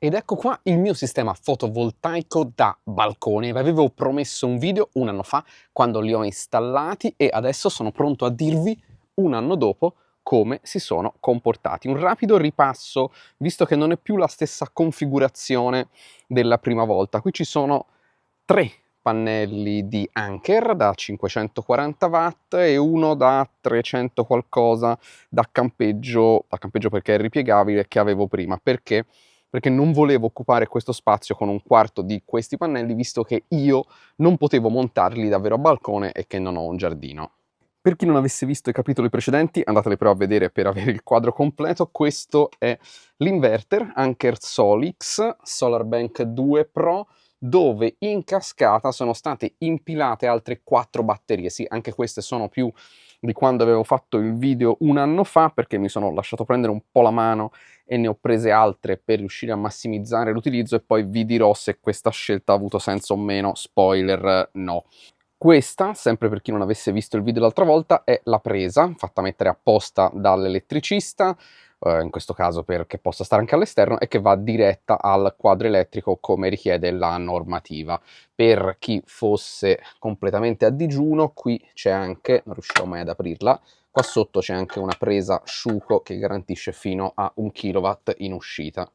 Ed ecco qua il mio sistema fotovoltaico da balcone. Vi avevo promesso un video un anno fa quando li ho installati e adesso sono pronto a dirvi un anno dopo come si sono comportati. Un rapido ripasso, visto che non è più la stessa configurazione della prima volta. Qui ci sono 3 pannelli di Anker da 540 watt e uno da 300 qualcosa da campeggio perché è ripiegabile, che avevo prima. Perché? Perché non volevo occupare questo spazio con un quarto di questi pannelli, visto che io non potevo montarli davvero a balcone e che non ho un giardino. Per chi non avesse visto i capitoli precedenti, andateli però a vedere per avere il quadro completo. Questo è l'inverter Anker Solix SolarBank 2 Pro, dove in cascata sono state impilate altre 4 batterie. Sì, anche queste sono più di quando avevo fatto il video un anno fa, perché mi sono lasciato prendere un po' la mano e ne ho prese altre per riuscire a massimizzare l'utilizzo, e poi vi dirò se questa scelta ha avuto senso o meno. Spoiler, no. Questa, sempre per chi non avesse visto il video l'altra volta, è la presa fatta mettere apposta dall'elettricista, in questo caso perché possa stare anche all'esterno, e che va diretta al quadro elettrico come richiede la normativa. Per chi fosse completamente a digiuno, qui c'è anche, non riuscirò mai ad aprirla, qua sotto c'è anche una presa Sciuco che garantisce fino a 1 kW in uscita.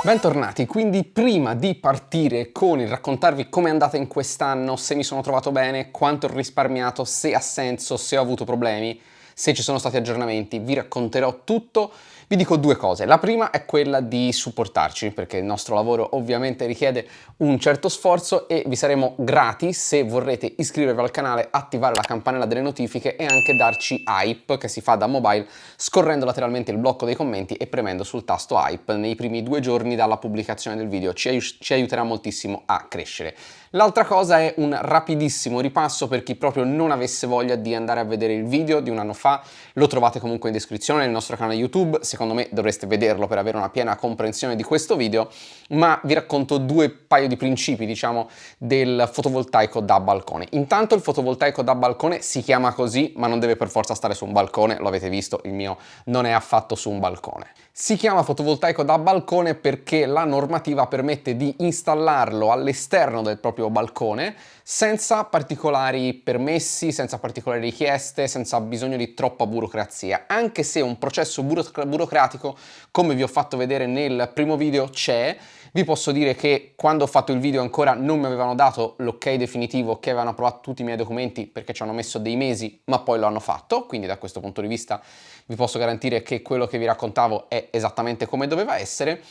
Bentornati, quindi prima di partire con il raccontarvi come è andata in quest'anno, se mi sono trovato bene, quanto ho risparmiato, se ha senso, se ho avuto problemi, se ci sono stati aggiornamenti, vi racconterò tutto. Vi dico 2 cose. La prima è quella di supportarci, perché il nostro lavoro ovviamente richiede un certo sforzo e vi saremo grati se vorrete iscrivervi al canale, attivare la campanella delle notifiche e anche darci hype, che si fa da mobile scorrendo lateralmente il blocco dei commenti e premendo sul tasto hype nei primi 2 giorni dalla pubblicazione del video. Ci aiuterà moltissimo a crescere. L'altra cosa è un rapidissimo ripasso per chi proprio non avesse voglia di andare a vedere il video di un anno fa. Lo trovate comunque in descrizione nel nostro canale YouTube. Secondo me dovreste vederlo per avere una piena comprensione di questo video, ma vi racconto 2 paio di principi, diciamo, del fotovoltaico da balcone. Intanto il fotovoltaico da balcone si chiama così, ma non deve per forza stare su un balcone, lo avete visto, il mio non è affatto su un balcone. Si chiama fotovoltaico da balcone perché la normativa permette di installarlo all'esterno del proprio balcone senza particolari permessi, senza particolari richieste, senza bisogno di troppa burocrazia, anche se un processo burocratico, come vi ho fatto vedere nel primo video, c'è. Vi posso dire che quando ho fatto il video ancora non mi avevano dato l'ok definitivo, che avevano approvato tutti i miei documenti, perché ci hanno messo dei mesi, ma poi lo hanno fatto, quindi da questo punto di vista vi posso garantire che quello che vi raccontavo è esattamente come doveva essere.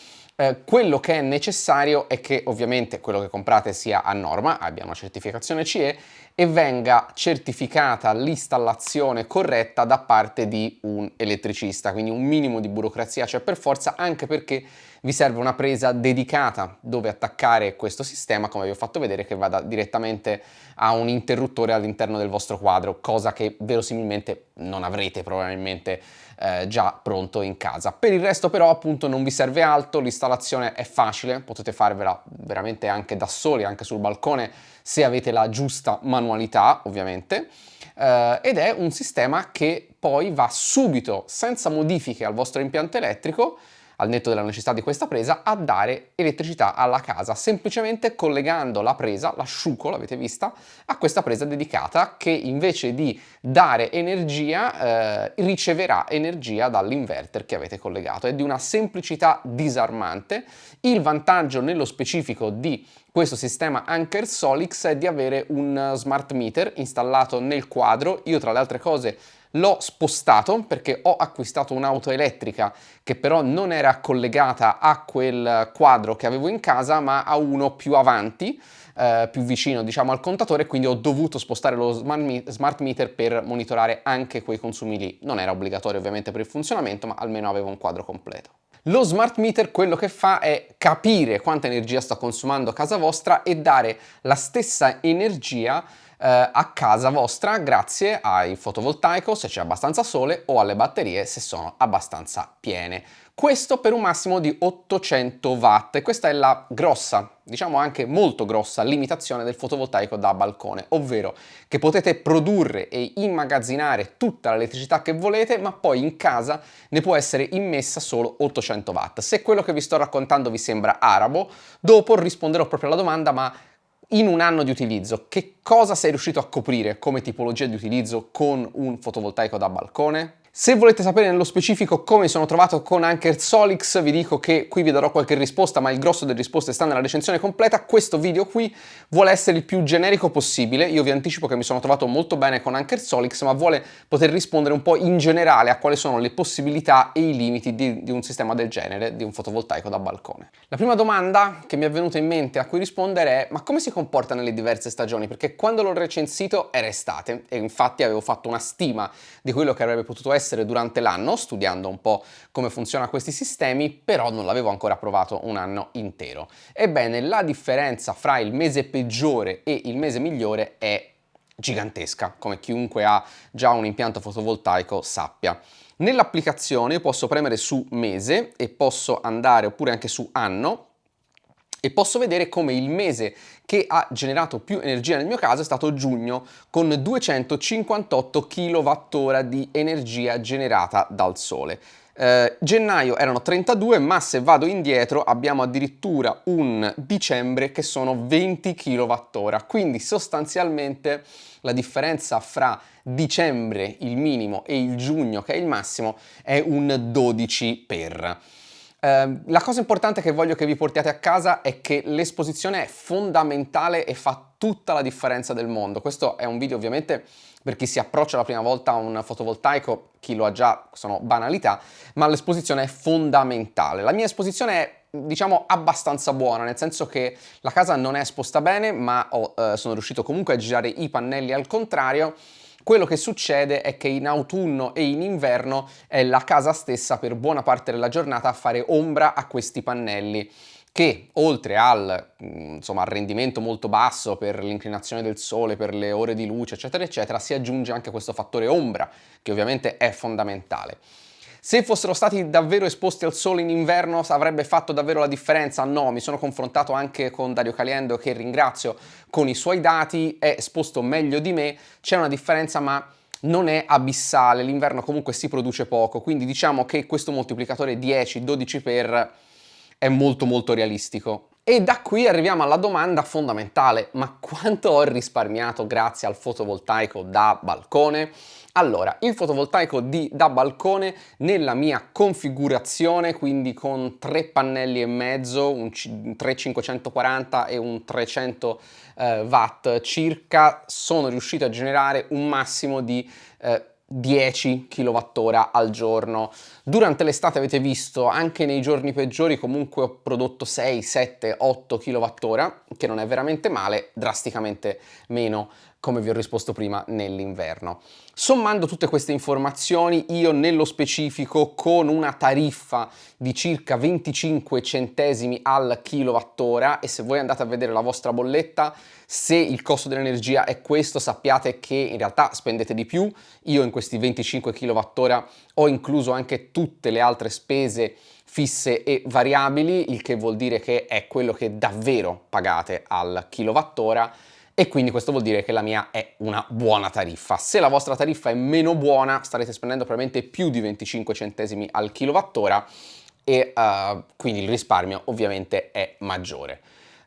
Quello che è necessario è che ovviamente quello che comprate sia a norma, abbia una certificazione CE e venga certificata l'installazione corretta da parte di un elettricista, quindi un minimo di burocrazia c'è per forza, anche perché vi serve una presa dedicata dove attaccare questo sistema, come vi ho fatto vedere, che vada direttamente a un interruttore all'interno del vostro quadro, cosa che verosimilmente non avrete probabilmente già pronto in casa. Per il resto però appunto non vi serve altro, l'installazione è facile, potete farvela veramente anche da soli, anche sul balcone, se avete la giusta manualità ovviamente, ed è un sistema che poi va subito, senza modifiche al vostro impianto elettrico, al netto della necessità di questa presa, a dare elettricità alla casa, semplicemente collegando la presa, l'asciugo, l'avete vista, a questa presa dedicata, che invece di dare energia riceverà energia dall'inverter che avete collegato. È di una semplicità disarmante. Il vantaggio nello specifico di questo sistema Anker Solix è di avere un smart meter installato nel quadro. Io, tra le altre cose, l'ho spostato perché ho acquistato un'auto elettrica che però non era collegata a quel quadro che avevo in casa, ma a uno più avanti, più vicino diciamo al contatore, quindi ho dovuto spostare lo smart meter per monitorare anche quei consumi lì. Non era obbligatorio ovviamente per il funzionamento, ma almeno avevo un quadro completo. Lo smart meter quello che fa è capire quanta energia sta consumando casa vostra e dare la stessa energia a casa vostra grazie al fotovoltaico se c'è abbastanza sole o alle batterie se sono abbastanza piene. questo per un massimo di 800 watt, e questa è la grossa, diciamo anche molto grossa, limitazione del fotovoltaico da balcone, ovvero che potete produrre e immagazzinare tutta l'elettricità che volete, ma poi in casa ne può essere immessa solo 800 watt. Se quello che vi sto raccontando vi sembra arabo, dopo risponderò proprio alla domanda: ma in un anno di utilizzo, che cosa sei riuscito a coprire come tipologia di utilizzo con un fotovoltaico da balcone? Se volete sapere nello specifico come mi sono trovato con Anker Solix, vi dico che qui vi darò qualche risposta, ma il grosso delle risposte sta nella recensione completa. Questo video qui vuole essere il più generico possibile. Io vi anticipo che mi sono trovato molto bene con Anker Solix, ma vuole poter rispondere un po' in generale a quali sono le possibilità e i limiti di un sistema del genere, di un fotovoltaico da balcone. La prima domanda che mi è venuta in mente a cui rispondere è: ma come si comporta nelle diverse stagioni? Perché quando l'ho recensito era estate e infatti avevo fatto una stima di quello che avrebbe potuto essere durante l'anno, studiando un po' come funzionano questi sistemi, però non l'avevo ancora provato un anno intero. Ebbene, la differenza fra il mese peggiore e il mese migliore è gigantesca, come chiunque ha già un impianto fotovoltaico sappia. Nell'applicazione posso premere su mese e posso andare oppure anche su anno, e posso vedere come il mese che ha generato più energia nel mio caso è stato giugno, con 258 kWh di energia generata dal sole. Gennaio erano 32, ma se vado indietro abbiamo addirittura un dicembre che sono 20 kWh, quindi sostanzialmente la differenza fra dicembre, il minimo, e il giugno, che è il massimo, è un 12 per. La cosa importante che voglio che vi portiate a casa è che l'esposizione è fondamentale e fa tutta la differenza del mondo. Questo è un video ovviamente per chi si approccia la prima volta a un fotovoltaico, chi lo ha già sono banalità, ma l'esposizione è fondamentale. La mia esposizione è, diciamo, abbastanza buona, nel senso che la casa non è esposta bene, ma sono riuscito comunque a girare i pannelli al contrario. Quello che succede è che in autunno e in inverno è la casa stessa per buona parte della giornata a fare ombra a questi pannelli, che oltre al rendimento molto basso per l'inclinazione del sole, per le ore di luce, eccetera, eccetera, si aggiunge anche questo fattore ombra, che ovviamente è fondamentale. Se fossero stati davvero esposti al sole in inverno avrebbe fatto davvero la differenza? No, mi sono confrontato anche con Dario Caliendo, che ringrazio, con i suoi dati, è esposto meglio di me, c'è una differenza ma non è abissale, l'inverno comunque si produce poco, quindi diciamo che questo moltiplicatore 10-12 per è molto molto realistico. E da qui arriviamo alla domanda fondamentale: ma quanto ho risparmiato grazie al fotovoltaico da balcone? Allora, il fotovoltaico da balcone nella mia configurazione, quindi con 3 pannelli e mezzo, un 3540 e un 300 watt circa, sono riuscito a generare un massimo di 10 kWh al giorno. Durante l'estate avete visto, anche nei giorni peggiori comunque ho prodotto 6, 7, 8 kWh, che non è veramente male, drasticamente meno, come vi ho risposto prima, nell'inverno. Sommando tutte queste informazioni, io nello specifico con una tariffa di circa 25 centesimi al kilowattora, e se voi andate a vedere la vostra bolletta, se il costo dell'energia è questo, sappiate che in realtà spendete di più. Io in questi 25 kWh ho incluso anche tutte le altre spese fisse e variabili, il che vuol dire che è quello che davvero pagate al kilowattora, e quindi questo vuol dire che la mia è una buona tariffa. Se la vostra tariffa è meno buona, starete spendendo probabilmente più di 25 centesimi al kilowattora e quindi il risparmio ovviamente è maggiore.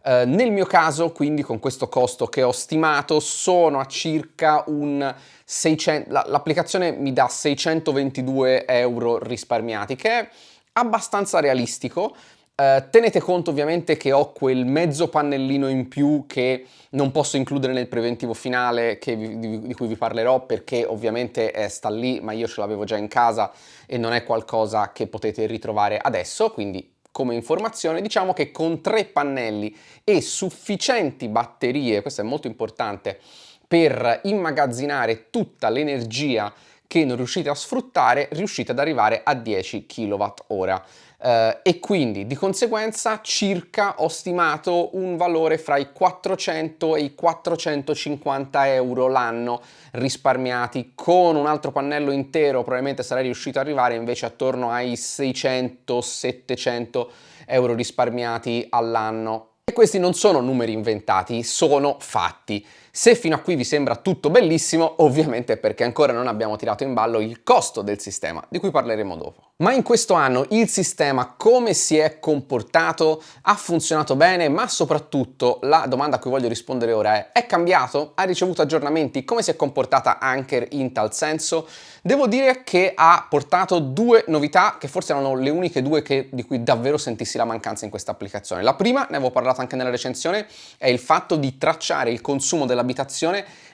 Nel mio caso, quindi, con questo costo che ho stimato, sono a circa un 600, l'applicazione mi dà 622 euro risparmiati, che è abbastanza realistico. Tenete conto ovviamente che ho quel mezzo pannellino in più che non posso includere nel preventivo finale di cui vi parlerò, perché ovviamente sta lì, ma io ce l'avevo già in casa e non è qualcosa che potete ritrovare adesso, quindi come informazione diciamo che con 3 pannelli e sufficienti batterie, questo è molto importante, per immagazzinare tutta l'energia che non riuscite a sfruttare, riuscite ad arrivare a 10 kWh. E quindi di conseguenza circa ho stimato un valore fra i 400 e i 450 euro l'anno risparmiati. Con un altro pannello intero probabilmente sarei riuscito ad arrivare invece attorno ai 600-700 euro risparmiati all'anno. E questi non sono numeri inventati, sono fatti. Se fino a qui vi sembra tutto bellissimo, ovviamente è perché ancora non abbiamo tirato in ballo il costo del sistema, di cui parleremo dopo. Ma in questo anno il sistema come si è comportato? Ha funzionato bene? Ma soprattutto la domanda a cui voglio rispondere ora è cambiato? Ha ricevuto aggiornamenti? Come si è comportata Anker in tal senso? Devo dire che ha portato due novità che forse erano le uniche due di cui davvero sentissi la mancanza in questa applicazione. La prima, ne avevo parlato anche nella recensione, è il fatto di tracciare il consumo dell'abitazione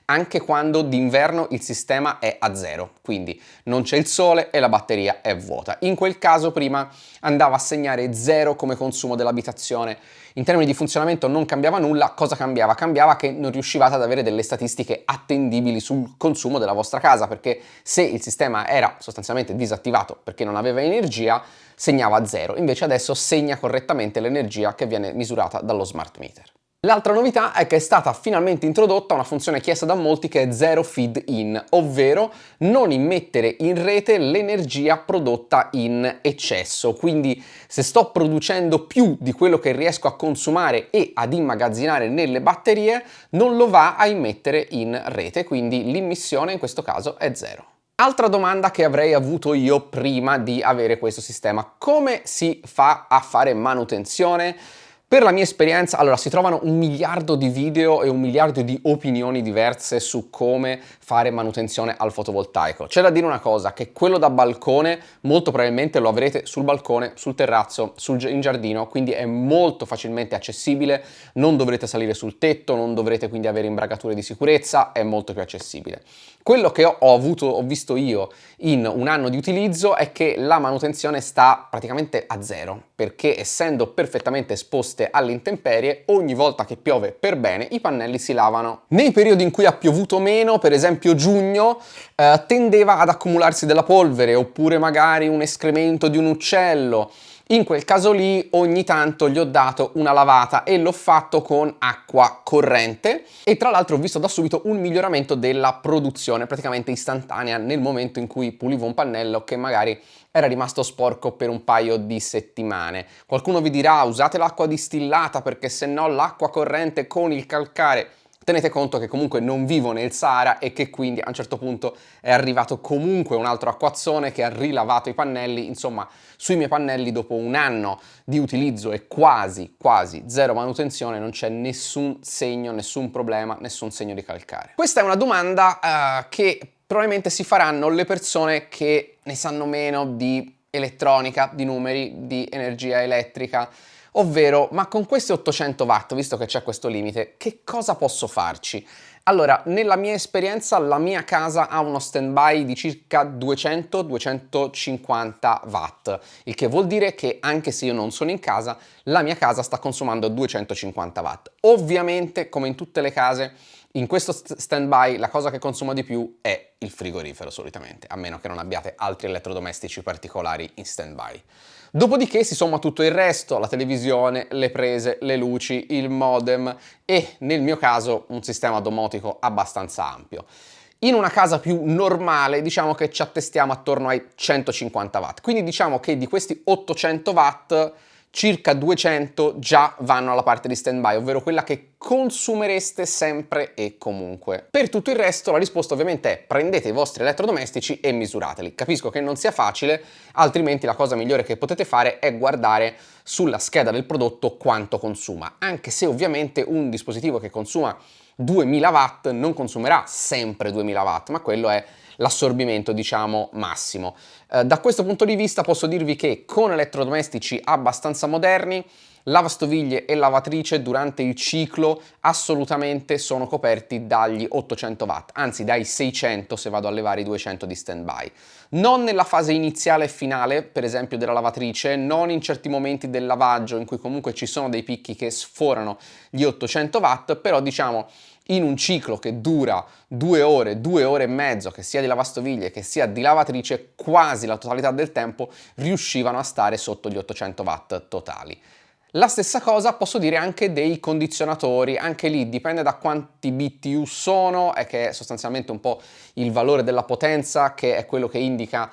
anche quando d'inverno il sistema è a zero, quindi non c'è il sole e la batteria è vuota. In quel caso prima andava a segnare zero come consumo dell'abitazione. In termini di funzionamento non cambiava nulla. Cosa cambiava? Cambiava che non riuscivate ad avere delle statistiche attendibili sul consumo della vostra casa, perché se il sistema era sostanzialmente disattivato perché non aveva energia, segnava zero. Invece adesso segna correttamente l'energia che viene misurata dallo smart meter. L'altra novità è che è stata finalmente introdotta una funzione chiesta da molti che è Zero Feed In, ovvero non immettere in rete l'energia prodotta in eccesso. Quindi se sto producendo più di quello che riesco a consumare e ad immagazzinare nelle batterie, non lo va a immettere in rete, quindi l'immissione in questo caso è zero. Altra domanda che avrei avuto io prima di avere questo sistema: come si fa a fare manutenzione? Per la mia esperienza, allora, si trovano 1 miliardo di video e 1 miliardo di opinioni diverse su come fare manutenzione al fotovoltaico. C'è da dire una cosa, che quello da balcone molto probabilmente lo avrete sul balcone, sul terrazzo, in giardino, quindi è molto facilmente accessibile, non dovrete salire sul tetto, non dovrete quindi avere imbragature di sicurezza, è molto più accessibile. Quello che ho visto io in un anno di utilizzo è che la manutenzione sta praticamente a zero, perché essendo perfettamente esposte alle intemperie, ogni volta che piove per bene i pannelli si lavano. Nei periodi in cui ha piovuto meno, per esempio giugno, tendeva ad accumularsi della polvere, oppure magari un escremento di un uccello. In quel caso lì ogni tanto gli ho dato una lavata e l'ho fatto con acqua corrente, e tra l'altro ho visto da subito un miglioramento della produzione praticamente istantanea nel momento in cui pulivo un pannello che magari era rimasto sporco per un paio di settimane. Qualcuno vi dirà: usate l'acqua distillata perché se no l'acqua corrente con il calcare. Tenete conto che comunque non vivo nel Sahara e che quindi a un certo punto è arrivato comunque un altro acquazzone che ha rilavato i pannelli. Insomma, sui miei pannelli dopo un anno di utilizzo e quasi zero manutenzione non c'è nessun segno, nessun problema, nessun segno di calcare. Questa è una domanda che probabilmente si faranno le persone che ne sanno meno di elettronica, di numeri, di energia elettrica. Ovvero, ma con questi 800 watt, visto che c'è questo limite, che cosa posso farci? Allora, nella mia esperienza la mia casa ha uno standby di circa 200-250 watt, il che vuol dire che anche se io non sono in casa, la mia casa sta consumando 250 watt. Ovviamente, come in tutte le case, in questo standby la cosa che consuma di più è il frigorifero solitamente, a meno che non abbiate altri elettrodomestici particolari in standby. Dopodiché si somma tutto il resto: la televisione, le prese, le luci, il modem e, nel mio caso, un sistema domotico abbastanza ampio. In una casa più normale diciamo che ci attestiamo attorno ai 150 watt, quindi diciamo che di questi 800 watt circa 200 già vanno alla parte di standby, ovvero quella che consumereste sempre e comunque. Per tutto il resto la risposta ovviamente è: prendete i vostri elettrodomestici e misurateli. Capisco che non sia facile, altrimenti la cosa migliore che potete fare è guardare sulla scheda del prodotto quanto consuma, anche se ovviamente un dispositivo che consuma 2000 watt non consumerà sempre 2000 watt, ma quello è l'assorbimento, diciamo, massimo. Da questo punto di vista posso dirvi che con elettrodomestici abbastanza moderni, lavastoviglie e lavatrice durante il ciclo assolutamente sono coperti dagli 800 watt, anzi dai 600 se vado a levare i 200 di standby. Non nella fase iniziale e finale, per esempio della lavatrice, non in certi momenti del lavaggio in cui comunque ci sono dei picchi che sforano gli 800 watt, però diciamo in un ciclo che dura 2 ore e mezzo, che sia di lavastoviglie che sia di lavatrice, quasi la totalità del tempo riuscivano a stare sotto gli 800 watt totali. La stessa cosa posso dire anche dei condizionatori, anche lì dipende da quanti BTU sono, è che è sostanzialmente un po' il valore della potenza, che è quello che indica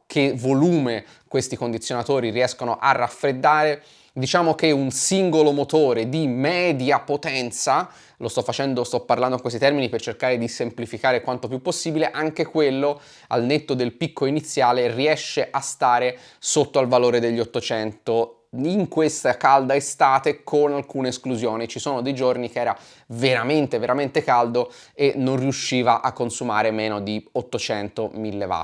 che volume questi condizionatori riescono a raffreddare. Diciamo che un singolo motore di media potenza, sto parlando in questi termini per cercare di semplificare quanto più possibile, anche quello al netto del picco iniziale riesce a stare sotto al valore degli 800 in questa calda estate, con alcune esclusioni. Ci sono dei giorni che era veramente caldo e non riusciva a consumare meno di 800 mW.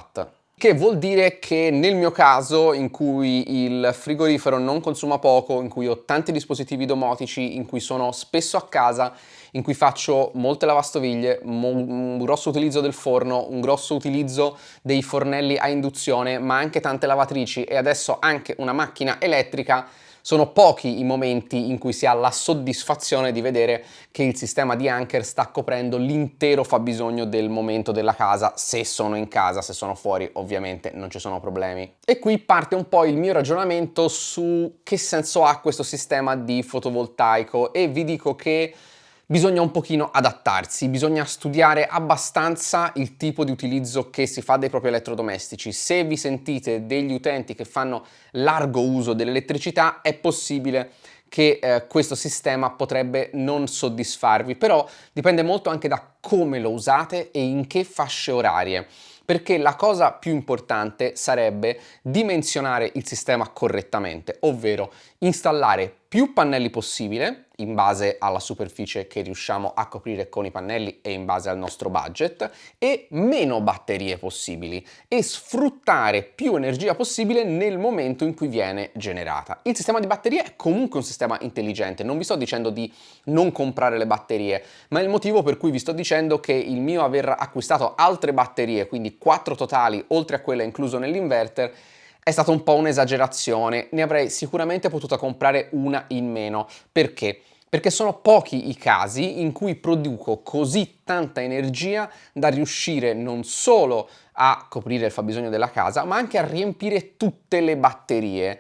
Che vuol dire che nel mio caso, in cui il frigorifero non consuma poco, in cui ho tanti dispositivi domotici, in cui sono spesso a casa, in cui faccio molte lavastoviglie, un grosso utilizzo del forno, un grosso utilizzo dei fornelli a induzione, ma anche tante lavatrici e adesso anche una macchina elettrica, sono pochi i momenti in cui si ha la soddisfazione di vedere che il sistema di Anker sta coprendo l'intero fabbisogno del momento della casa, se sono in casa. Se sono fuori ovviamente non ci sono problemi. E qui parte un po' il mio ragionamento su che senso ha questo sistema di fotovoltaico, e vi dico che bisogna un pochino adattarsi, bisogna studiare abbastanza il tipo di utilizzo che si fa dei propri elettrodomestici. Se vi sentite degli utenti che fanno largo uso dell'elettricità, è possibile che questo sistema potrebbe non soddisfarvi, però dipende molto anche da come lo usate e in che fasce orarie. Perché la cosa più importante sarebbe dimensionare il sistema correttamente, ovvero installare più pannelli possibile in base alla superficie che riusciamo a coprire con i pannelli e in base al nostro budget, e meno batterie possibili, e sfruttare più energia possibile nel momento in cui viene generata. Il sistema di batterie è comunque un sistema intelligente, non vi sto dicendo di non comprare le batterie, ma è il motivo per cui vi sto dicendo che il mio aver acquistato altre batterie, quindi 4 totali oltre a quella incluso nell'inverter, è stata un po' un'esagerazione. Ne avrei sicuramente potuta comprare una in meno. Perché? Perché sono pochi i casi in cui produco così tanta energia da riuscire non solo a coprire il fabbisogno della casa, ma anche a riempire tutte le batterie.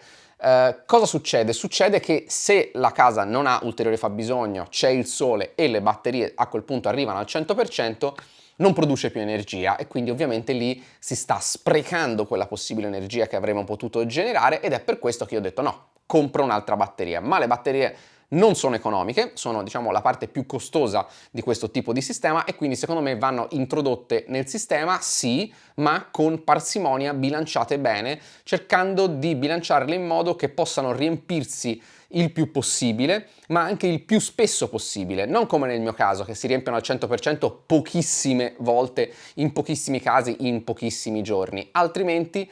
Cosa succede? Succede che se la casa non ha ulteriore fabbisogno, c'è il sole e le batterie a quel punto arrivano al 100%, non produce più energia, e quindi ovviamente lì si sta sprecando quella possibile energia che avremmo potuto generare, ed è per questo che io ho detto no, compro un'altra batteria. Ma le batterie non sono economiche, sono diciamo la parte più costosa di questo tipo di sistema, e quindi secondo me vanno introdotte nel sistema, sì, ma con parsimonia, bilanciate bene, cercando di bilanciarle in modo che possano riempirsi il più possibile, ma anche il più spesso possibile, non come nel mio caso che si riempiono al 100% pochissime volte, in pochissimi casi, in pochissimi giorni. Altrimenti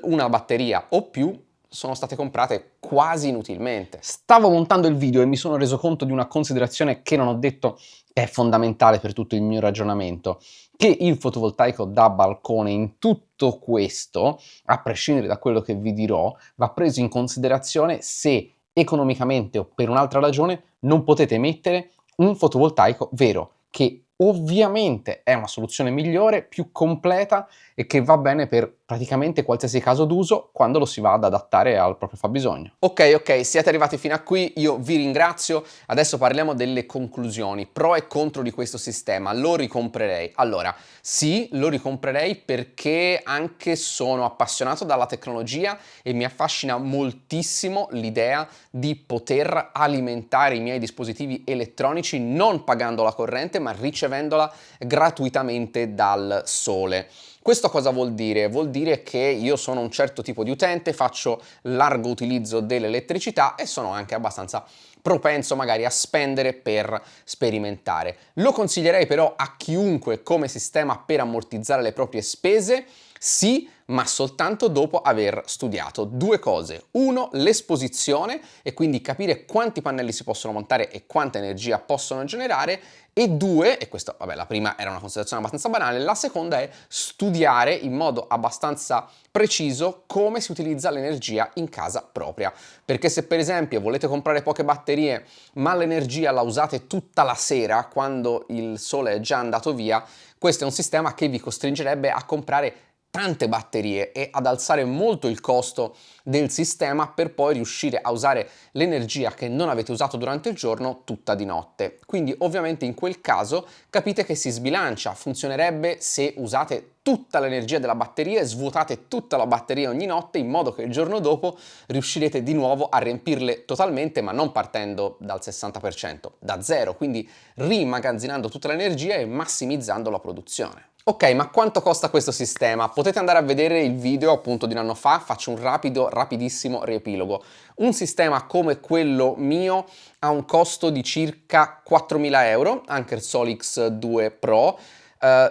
una batteria o più sono state comprate quasi inutilmente. Stavo montando il video e mi sono reso conto di una considerazione che non ho detto, che è fondamentale per tutto il mio ragionamento, che il fotovoltaico da balcone in tutto questo, a prescindere da quello che vi dirò, va preso in considerazione se economicamente o per un'altra ragione non potete mettere un fotovoltaico vero, che ovviamente è una soluzione migliore, più completa e che va bene per praticamente qualsiasi caso d'uso quando lo si va ad adattare al proprio fabbisogno. Ok, siete arrivati fino a qui, io vi ringrazio. Adesso parliamo delle conclusioni, pro e contro di questo sistema. Lo ricomprerei? Allora, sì, lo ricomprerei perché anche sono appassionato dalla tecnologia e mi affascina moltissimo l'idea di poter alimentare i miei dispositivi elettronici non pagando la corrente, ma ricevendola gratuitamente dal sole. Questo cosa vuol dire? Vuol dire che io sono un certo tipo di utente, faccio largo utilizzo dell'elettricità e sono anche abbastanza propenso magari a spendere per sperimentare. Lo consiglierei però a chiunque come sistema per ammortizzare le proprie spese, sì, ma soltanto dopo aver studiato due cose. Uno, l'esposizione e quindi capire quanti pannelli si possono montare e quanta energia possono generare, e due, e questa, vabbè, la prima era una considerazione abbastanza banale, la seconda è studiare in modo abbastanza preciso come si utilizza l'energia in casa propria. Perché se per esempio volete comprare poche batterie, ma l'energia la usate tutta la sera quando il sole è già andato via, questo è un sistema che vi costringerebbe a comprare tante batterie e ad alzare molto il costo del sistema per poi riuscire a usare l'energia che non avete usato durante il giorno tutta di notte. Quindi ovviamente in quel caso capite che si sbilancia, funzionerebbe se usate tutta l'energia della batteria e svuotate tutta la batteria ogni notte in modo che il giorno dopo riuscirete di nuovo a riempirle totalmente, ma non partendo dal 60%, da zero, quindi rimagazzinando tutta l'energia e massimizzando la produzione. Ok, ma quanto costa questo sistema? Potete andare a vedere il video appunto di un anno fa, faccio un rapidissimo riepilogo. Un sistema come quello mio ha un costo di circa 4.000 euro, Anker Solix 2 Pro.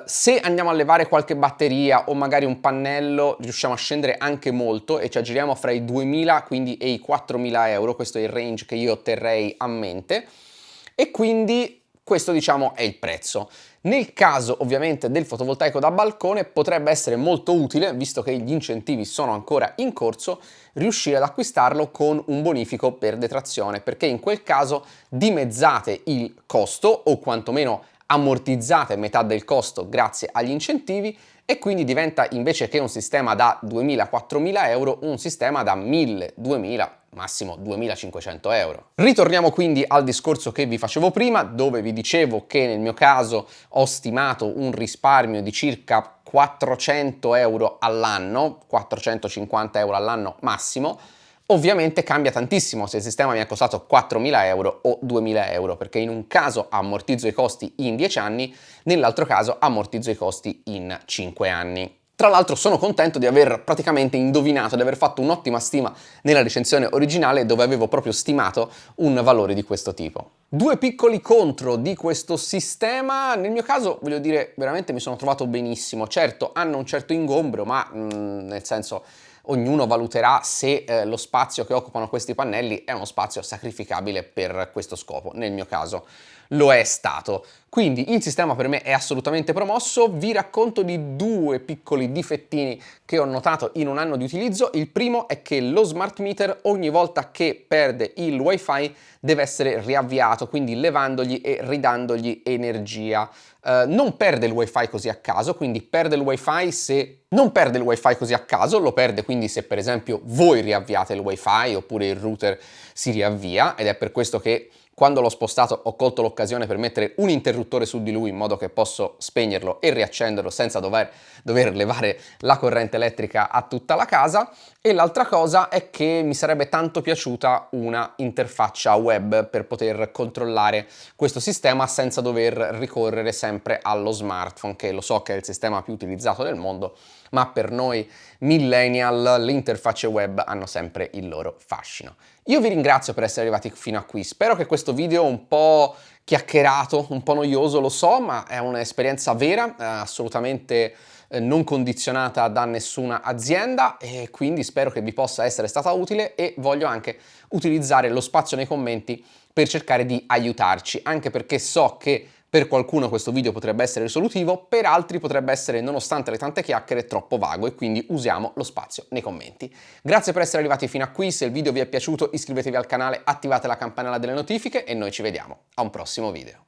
Se andiamo a levare qualche batteria o magari un pannello, riusciamo a scendere anche molto e ci aggiriamo fra i 2.000 quindi e i 4.000 euro, questo è il range che io terrei a mente, e quindi questo diciamo è il prezzo. Nel caso ovviamente del fotovoltaico da balcone potrebbe essere molto utile, visto che gli incentivi sono ancora in corso, riuscire ad acquistarlo con un bonifico per detrazione, perché in quel caso dimezzate il costo o quantomeno ammortizzate metà del costo grazie agli incentivi e quindi diventa, invece che un sistema da 2.000-4.000 euro, un sistema da 1.000, 2.000, massimo 2.500 euro. Ritorniamo quindi al discorso che vi facevo prima, dove vi dicevo che nel mio caso ho stimato un risparmio di circa 400 euro all'anno, 450 euro all'anno massimo. Ovviamente cambia tantissimo se il sistema mi ha costato 4.000 euro o 2.000 euro, perché in un caso ammortizzo i costi in 10 anni, nell'altro caso ammortizzo i costi in 5 anni. Tra l'altro sono contento di aver praticamente indovinato, di aver fatto un'ottima stima nella recensione originale dove avevo proprio stimato un valore di questo tipo. Due piccoli contro di questo sistema, nel mio caso voglio dire veramente mi sono trovato benissimo, certo hanno un certo ingombro ma nel senso ognuno valuterà se lo spazio che occupano questi pannelli è uno spazio sacrificabile per questo scopo, nel mio caso lo è stato. Quindi il sistema per me è assolutamente promosso. Vi racconto di due piccoli difettini che ho notato in un anno di utilizzo. Il primo è che lo smart meter ogni volta che perde il wifi deve essere riavviato, quindi levandogli e ridandogli energia. Non perde il wifi così a caso, quindi perde il wifi se non perde il wifi così a caso, lo perde quindi se per esempio voi riavviate il wifi oppure il router si riavvia, ed è per questo che quando l'ho spostato ho colto l'occasione per mettere un interruttore su di lui in modo che posso spegnerlo e riaccenderlo senza dover levare la corrente elettrica a tutta la casa. E l'altra cosa è che mi sarebbe tanto piaciuta una interfaccia web per poter controllare questo sistema senza dover ricorrere sempre allo smartphone, che lo so che è il sistema più utilizzato del mondo, ma per noi millennial le interfacce web hanno sempre il loro fascino. Io vi ringrazio per essere arrivati fino a qui, spero che questo video un po' chiacchierato, un po' noioso, lo so, ma è un'esperienza vera, assolutamente non condizionata da nessuna azienda, e quindi spero che vi possa essere stata utile, e voglio anche utilizzare lo spazio nei commenti per cercare di aiutarci, anche perché so che per qualcuno questo video potrebbe essere risolutivo, per altri potrebbe essere, nonostante le tante chiacchiere, troppo vago, e quindi usiamo lo spazio nei commenti. Grazie per essere arrivati fino a qui, se il video vi è piaciuto iscrivetevi al canale, attivate la campanella delle notifiche e noi ci vediamo a un prossimo video.